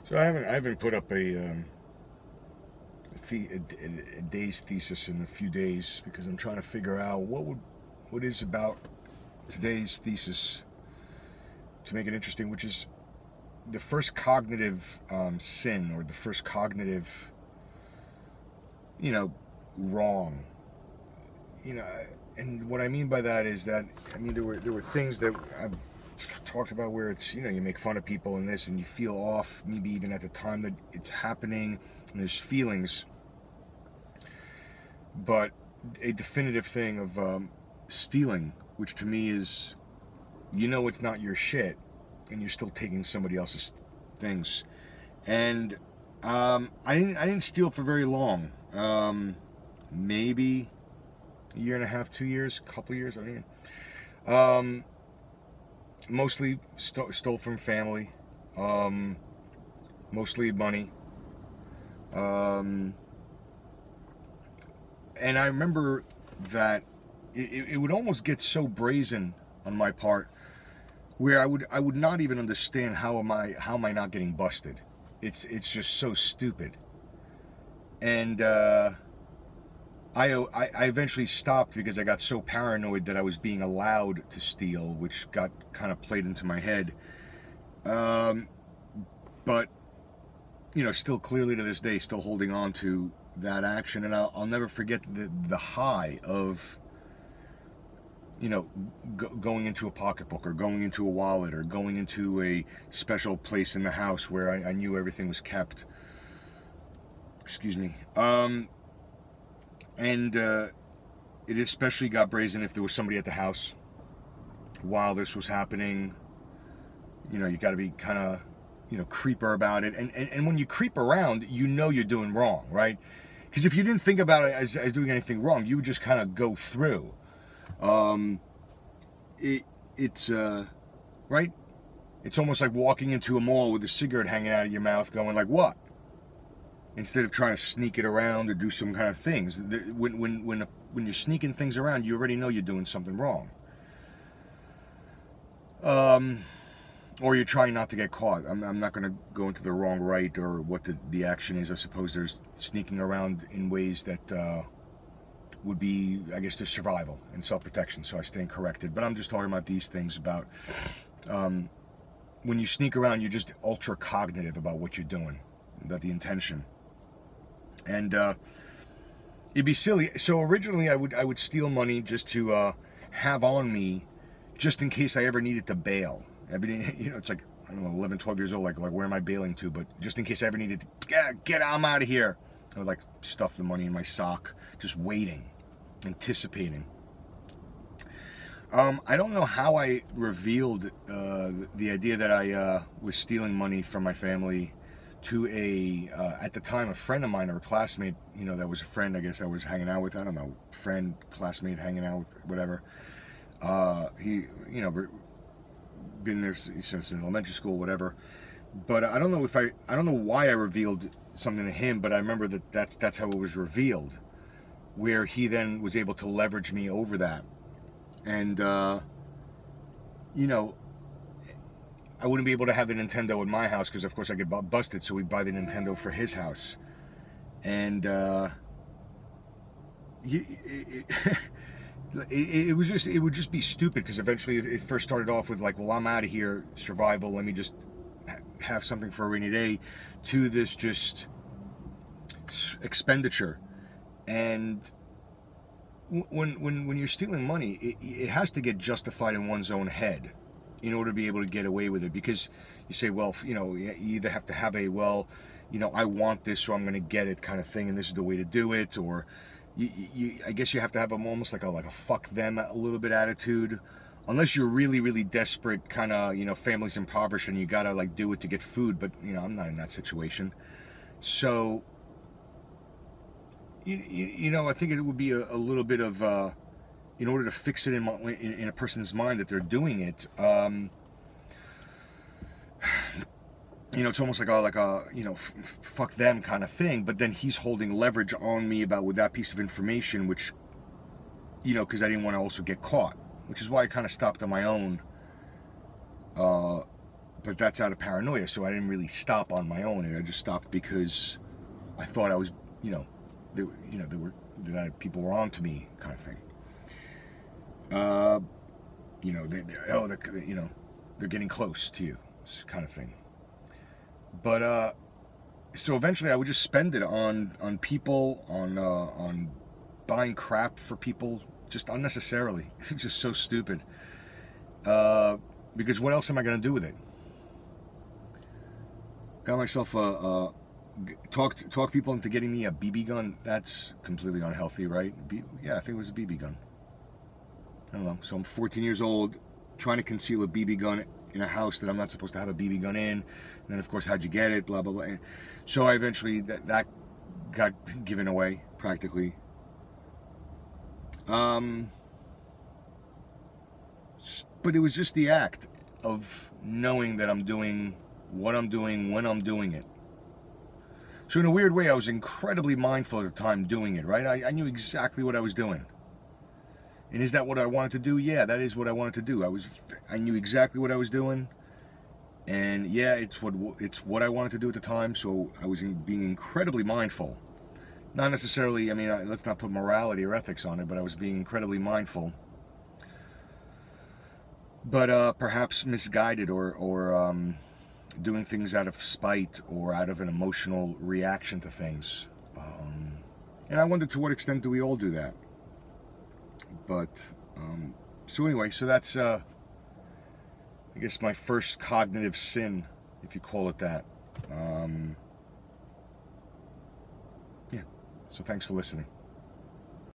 So I haven't put up a day's thesis in a few days because I'm trying to figure out what is about today's thesis to make it interesting, which is the first cognitive sin, or the first cognitive, you know, wrong. You know, and what I mean by that is that there were things that I've talked about where it's, you make fun of people and this, and you feel off, maybe even at the time that it's happening, and there's feelings. But a definitive thing of stealing, which to me is, it's not your shit, and you're still taking somebody else's things. And I didn't steal for very long. Maybe a year and a half, 2 years, couple years. Mostly stole from family. Mostly money. And I remember that it would almost get so brazen on my part, where I would not even understand how am I not getting busted. It's just so stupid. And I eventually stopped because I got so paranoid that I was being allowed to steal, which got kind of played into my head. But still clearly to this day, still holding on to that action, and I'll never forget the high of going into a pocketbook, or going into a wallet, or going into a special place in the house where I knew everything was kept. Excuse me. And it especially got brazen if there was somebody at the house while this was happening. You got to be kind of creeper about it, and when you creep around, you're doing wrong, right? Because if you didn't think about it as doing anything wrong, you would just kind of go through. It's right. It's almost like walking into a mall with a cigarette hanging out of your mouth, going like, "What?" Instead of trying to sneak it around or do some kind of things. When you're sneaking things around, you already know you're doing something wrong. Or you're trying not to get caught. I'm not going to go into the wrong right or what the action is. I suppose there's sneaking around in ways that would be, I guess, the survival and self-protection, so I stand corrected. But I'm just talking about these things about when you sneak around, you're just ultra cognitive about what you're doing, about the intention. And it'd be silly. So originally I would steal money just to have on me, just in case I ever needed to bail. I mean, it's like, I don't know, 11, 12 years old, like where am I bailing to? But just in case I ever needed to get I'm out of here. I would stuff the money in my sock, just waiting, anticipating. I don't know how I revealed the idea that I was stealing money from my family to at the time, a friend of mine, or a classmate, that was a friend, I guess, I was hanging out with. I don't know, friend, classmate, hanging out with, whatever. He, been there since elementary school, whatever. But I don't know why I revealed something to him, but I remember that's how it was revealed, where he then was able to leverage me over that. And I wouldn't be able to have the Nintendo in my house because, of course, I get busted. So we'd buy the Nintendo for his house, and it would just be stupid, because eventually it first started off with like, well, I'm out of here, survival, let me just have something for a rainy day, to this just expenditure. And when you're stealing money, it has to get justified in one's own head in order to be able to get away with it, because you say, well, you either have to have a, well, I want this, so I'm going to get it kind of thing, and this is the way to do it, or I guess you have to have almost like a fuck them a little bit attitude, unless you're really, really desperate, kind of, family's impoverished and you gotta do it to get food. But I'm not in that situation. So I think it would be a little bit of in order to fix it in a person's mind that they're doing it. It's almost like a fuck them kind of thing. But then he's holding leverage on me with that piece of information, which, because I didn't want to also get caught, which is why I kind of stopped on my own but that's out of paranoia. So I didn't really stop on my own. I just stopped because I thought I was, that people were on to me, kind of thing. They're getting close to you, kind of thing. But so eventually I would just spend it on people, on buying crap for people, just unnecessarily. It's just so stupid. Because what else am I going to do with it? Got myself talk people into getting me a BB gun. That's completely unhealthy, right? Yeah, I think it was a BB gun. I don't know. So I'm 14 years old, trying to conceal a BB gun in a house that I'm not supposed to have a BB gun in. And then, of course, how'd you get it? Blah, blah, blah. And so I eventually, that got given away, practically. But it was just the act of knowing that I'm doing what I'm doing when I'm doing it. So in a weird way, I was incredibly mindful at the time doing it, right? I knew exactly what I was doing. And is that what I wanted to do? Yeah, that is what I wanted to do. I knew exactly what I was doing. And yeah, it's what I wanted to do at the time, so I was being incredibly mindful. Not necessarily, I mean, let's not put morality or ethics on it, but I was being incredibly mindful. But perhaps misguided or doing things out of spite or out of an emotional reaction to things. And I wonder, to what extent do we all do that? But, so anyway, so that's, I guess, my first cognitive sin, if you call it that. Yeah, so thanks for listening.